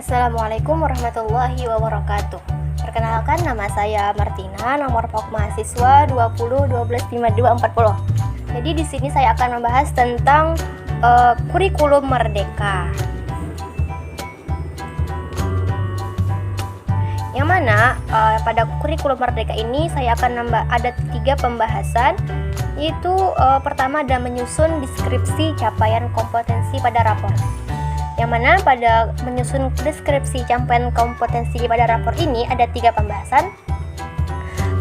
Assalamualaikum warahmatullahi wabarakatuh. Perkenalkan, nama saya Martina, nomor pokok mahasiswa 20125240. Jadi di sini saya akan membahas tentang kurikulum merdeka. Yang mana pada kurikulum merdeka ini saya akan ada 3 pembahasan, yaitu pertama adalah menyusun deskripsi capaian kompetensi pada rapor. Yang mana pada menyusun deskripsi capaian kompetensi pada rapor ini ada 3 pembahasan.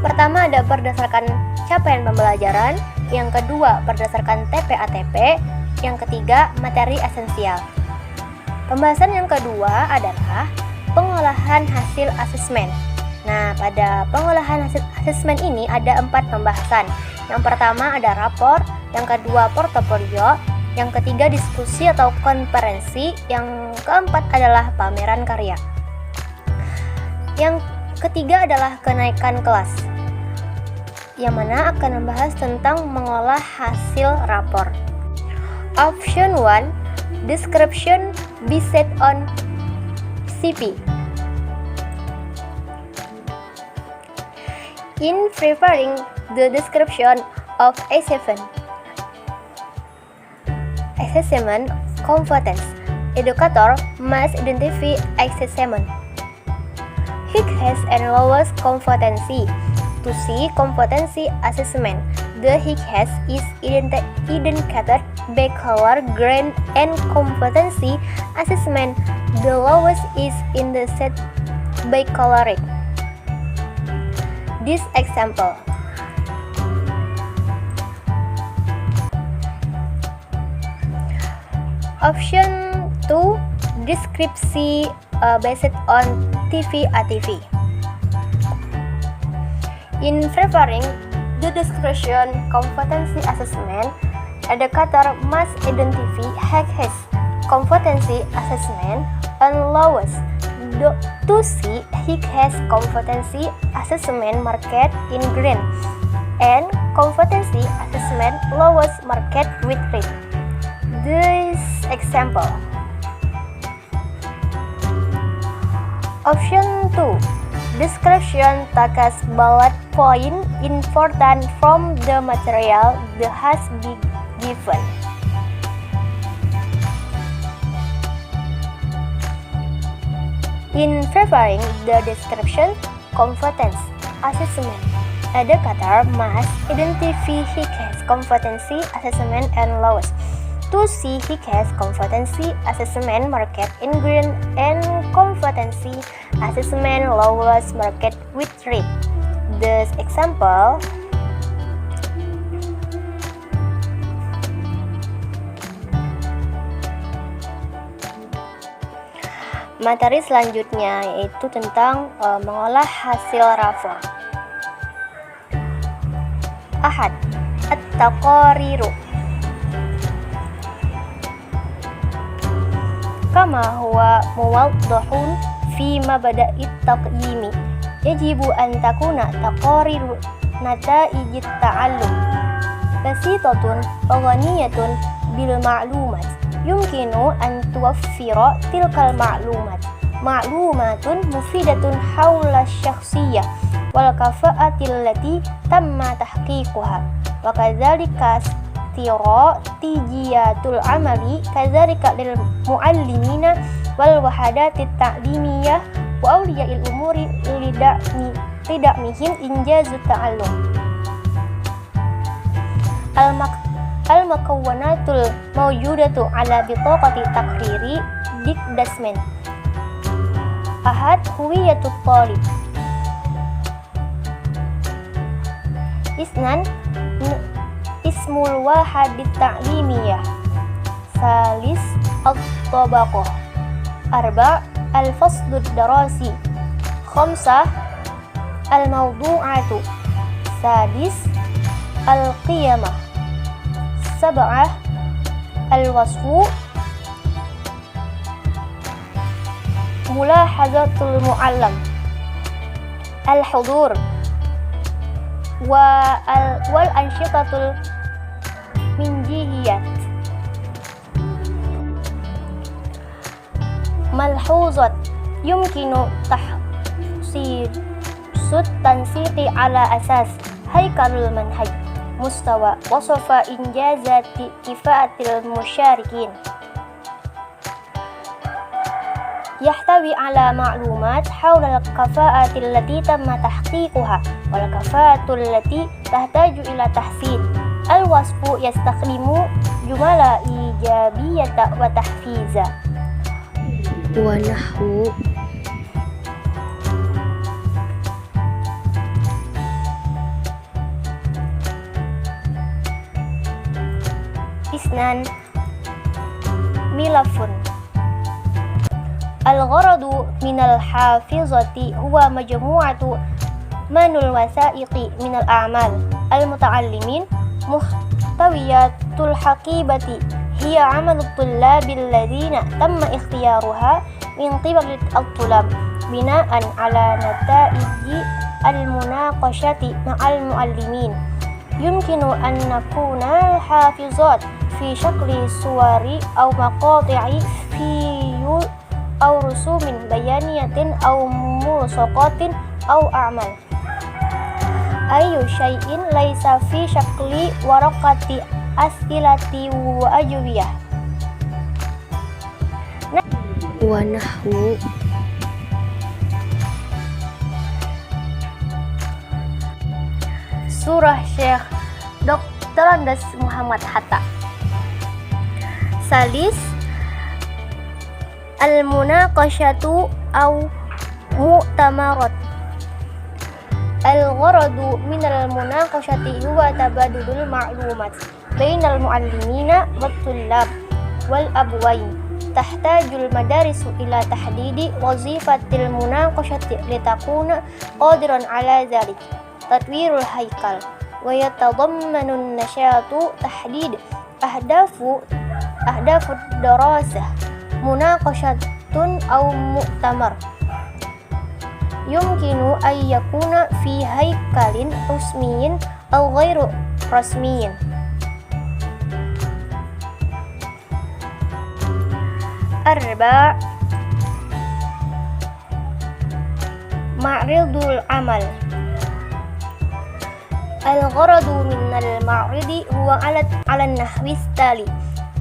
Pertama ada berdasarkan capaian pembelajaran, yang kedua berdasarkan TPA-TP, yang ketiga materi esensial. Pembahasan yang kedua adalah pengolahan hasil asesmen. Nah, pada pengolahan hasil asesmen ini ada 4 pembahasan. Yang pertama ada rapor, yang kedua portofolio, yang ketiga diskusi atau konferensi, yang keempat adalah pameran karya. Yang ketiga adalah kenaikan kelas, yang mana akan membahas tentang mengolah hasil rapor. Option 1, description based on CP. In preparing the description of assessment competence, educator must identify assessment high and lowest competency. To see competency assessment, the high is indicated by color, grade, and competency assessment, the lowest is indicated by coloring. This example. Option 2, deskripsi based on TPA-TP. In preparing the description competency assessment, educator must identify high competency assessment and lowest. To see high competency assessment marked in green and competency assessment lowest marked with red. This example. Option 2, description takes bullet point important from the material that has been given. In preparing the description competence assessment, educator must identify high competency assessment and lowest. To see high competency assessment marked in green and competency assessment lowest marked with red. This example. Materi selanjutnya yaitu tentang mengolah hasil rapor. Ahad, at-taqariru. Kama huwa muwaddahun fi mabda'it taqyimi, yajibu an takuna taqariru nataijit ta'allum basitatun wa ghaniyatun bil ma'lumat. Yumkinu an tuwaffira tilkal ma'lumatun mufidatun hawla syakhsiyah wal kafa'atil lati tamma tahqiquha wa kadzalika tijiyatul amali kadzalika lil muallimina wal wahadatit ta'limiyah wa awliyail umuri lida'mihim injazut ta'allum. Al-makawwanatul mawjudatu ala bitaqati takriri dikdasmen. Ahad, huwiyatut talib. Isnan, ismul wahadit ta'limiyah. Salis, at-tabaqah. Arba, al-fasdud darasi. Khamsah, al-mawdu'atu. Sadis, al-qiyamah. Sab'ah, al-wasfu. Mulahazatul mu'allam. Al-hudur. Wal ansyitatul minjihiyat. ملحوظات يمكن تحصيل التنسيق على أساس هيكل المنهج مستوى وصف إنجازات كفاءة المشاركين يحتوي على معلومات حول الكفاءة التي تم تحقيقها والكفاءة التي تحتاج إلى تحسين. الوصف يستخدم جمل إيجابية وتحفيزا ونحو اثنان ملف. الغرض من الحافظة هو مجموعة من الوثائق من الأعمال المتعلمين. محتويات الحقيبة هي عمل الطلاب الذين تم اختيارها من قبل الطلاب بناء على نتائج المناقشة مع المعلمين. يمكن أن نكون الحافظات في شكل صور أو مقاطع فيديو أو رسوم بيانية أو ملصقات أو أعمال. أي شيء ليس في شكل ورقة أسئلة وأجوبة ونحو Surah Syekh Dr. Andes Muhammad Hatta. Salis al-munaqashatu aw mu'tamarat. Al-gharadu min al-munaqashati huwa tabadulul ma'lumat bainal muallimina wat-tullab wal abwain. Tahtajul madarisu ila tahdidi wazifatil munaqashati litakuna qadiran ala dhalik. تطوير الهيكل ويتضمن النشاط تحديد أهداف الدراسة مناقشة أو مؤتمر يمكن أن يكون في هيكل رسمي أو غير رسمي. أربعة معرض العمل. الغرض من المعرض هو على النحو التالي: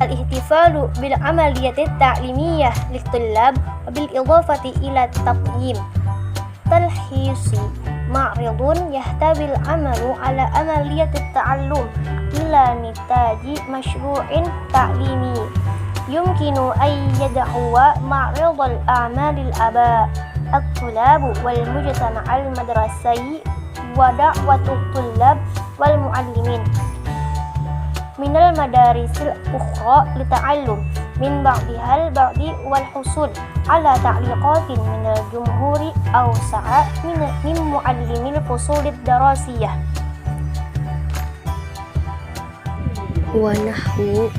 الاحتفال بالعملية التعليمية للطلاب وبالإضافة إلى التقييم. تلخيص: معرض يحتوي العمل على عملية التعلم إلى نتاج مشروع تعليمي. يمكن أن يدعو معرض الأعمال الآباء، الطلاب والمجتمع المدرسي ودعوة الطلاب والمعلمين من المدارس الأخرى للتعلم من بعضها البعض والحصول على تعليقات من الجمهور أوسع من معلمي الفصول الدراسية ونحو.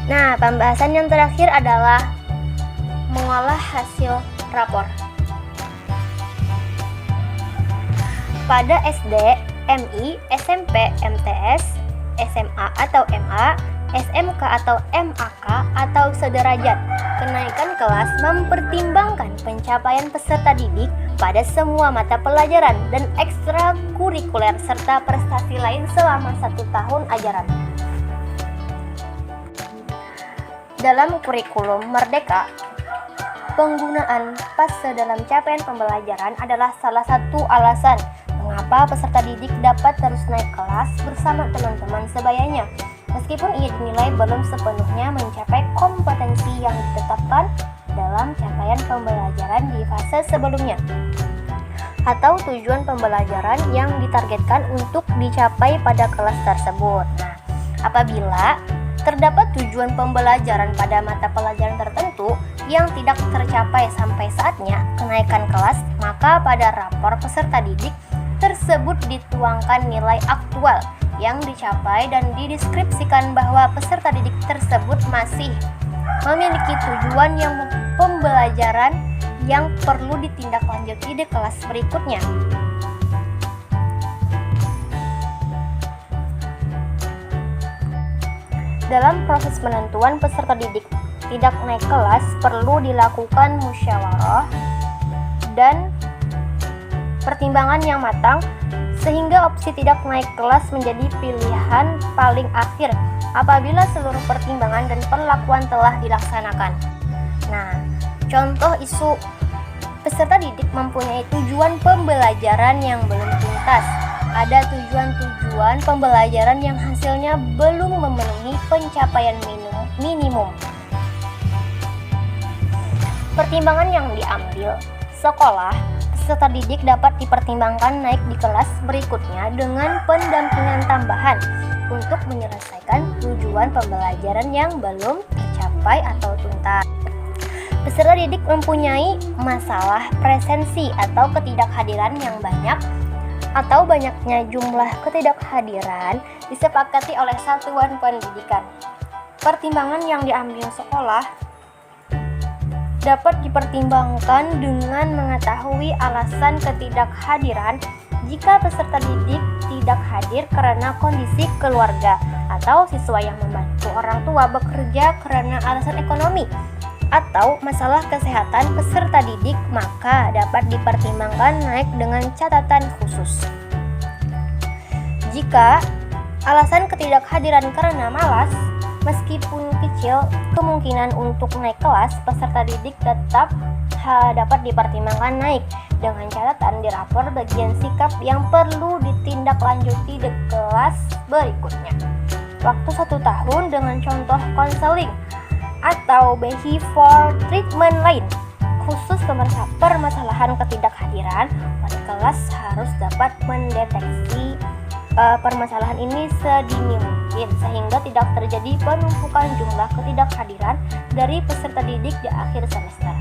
Nah, pembahasan yang terakhir adalah mengolah hasil rapor. Pada SD, MI, SMP, MTS, SMA atau MA, SMK atau MAK atau sederajat, kenaikan kelas mempertimbangkan pencapaian peserta didik pada semua mata pelajaran dan ekstrakurikuler serta prestasi lain selama 1 tahun ajaran. Dalam kurikulum Merdeka, penggunaan PASE dalam capaian pembelajaran adalah salah satu alasan mengapa peserta didik dapat terus naik kelas bersama teman-teman sebayanya, meskipun ia dinilai belum sepenuhnya mencapai kompetensi yang ditetapkan dalam capaian pembelajaran di fase sebelumnya, atau tujuan pembelajaran yang ditargetkan untuk dicapai pada kelas tersebut. Nah, apabila terdapat tujuan pembelajaran pada mata pelajaran tertentu yang tidak tercapai sampai saatnya kenaikan kelas, maka pada rapor peserta didik tersebut dituangkan nilai aktual yang dicapai dan dideskripsikan bahwa peserta didik tersebut masih memiliki tujuan yang pembelajaran yang perlu ditindaklanjuti di kelas berikutnya. Dalam proses penentuan peserta didik tidak naik kelas perlu dilakukan musyawarah dan pertimbangan yang matang, sehingga opsi tidak naik kelas menjadi pilihan paling akhir apabila seluruh pertimbangan dan perlakuan telah dilaksanakan. Nah, contoh isu peserta didik mempunyai tujuan pembelajaran yang belum tuntas. Ada tujuan-tujuan pembelajaran yang hasilnya belum memenuhi pencapaian minimum. Pertimbangan yang diambil sekolah, peserta didik dapat dipertimbangkan naik di kelas berikutnya dengan pendampingan tambahan untuk menyelesaikan tujuan pembelajaran yang belum tercapai atau tuntas. Peserta didik mempunyai masalah presensi atau ketidakhadiran yang banyak, atau banyaknya jumlah ketidakhadiran disepakati oleh satuan pendidikan. Pertimbangan yang diambil sekolah dapat dipertimbangkan dengan mengetahui alasan ketidakhadiran jika peserta didik tidak hadir karena kondisi keluarga atau siswa yang membantu orang tua bekerja karena alasan ekonomi atau masalah kesehatan peserta didik, maka dapat dipertimbangkan naik dengan catatan khusus. Jika alasan ketidakhadiran karena malas, meskipun kecil, kemungkinan untuk naik kelas peserta didik tetap dapat dipertimbangkan naik dengan catatan di rapor bagian sikap yang perlu ditindaklanjuti di kelas berikutnya. Waktu 1 tahun dengan contoh konseling atau behavior treatment lain khusus permasalahan ketidakhadiran, wali kelas harus dapat mendeteksi permasalahan ini sedini mungkin sehingga tidak terjadi penumpukan jumlah ketidakhadiran dari peserta didik di akhir semester.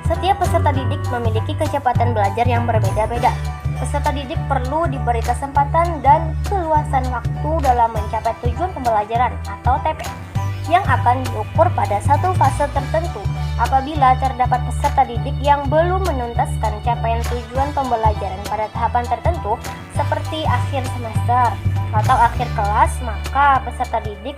Setiap peserta didik memiliki kecepatan belajar yang berbeda-beda. Peserta didik perlu diberi kesempatan dan keluasan waktu dalam mencapai tujuan pembelajaran atau TP yang akan diukur pada satu fase tertentu. Apabila terdapat peserta didik yang belum menuntaskan capaian tujuan pembelajaran pada tahapan tertentu seperti akhir semester atau akhir kelas, maka peserta didik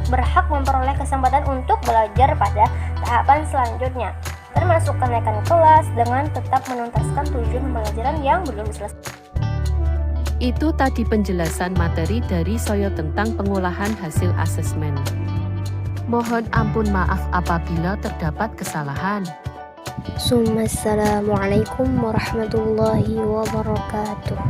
berhak memperoleh kesempatan untuk belajar pada tahapan selanjutnya, termasuk kenaikan kelas dengan tetap menuntaskan tujuan pembelajaran yang belum selesai. Itu tadi penjelasan materi dari Soyo tentang pengolahan hasil asesmen. Mohon ampun maaf apabila terdapat kesalahan. Assalamualaikum warahmatullahi wabarakatuh.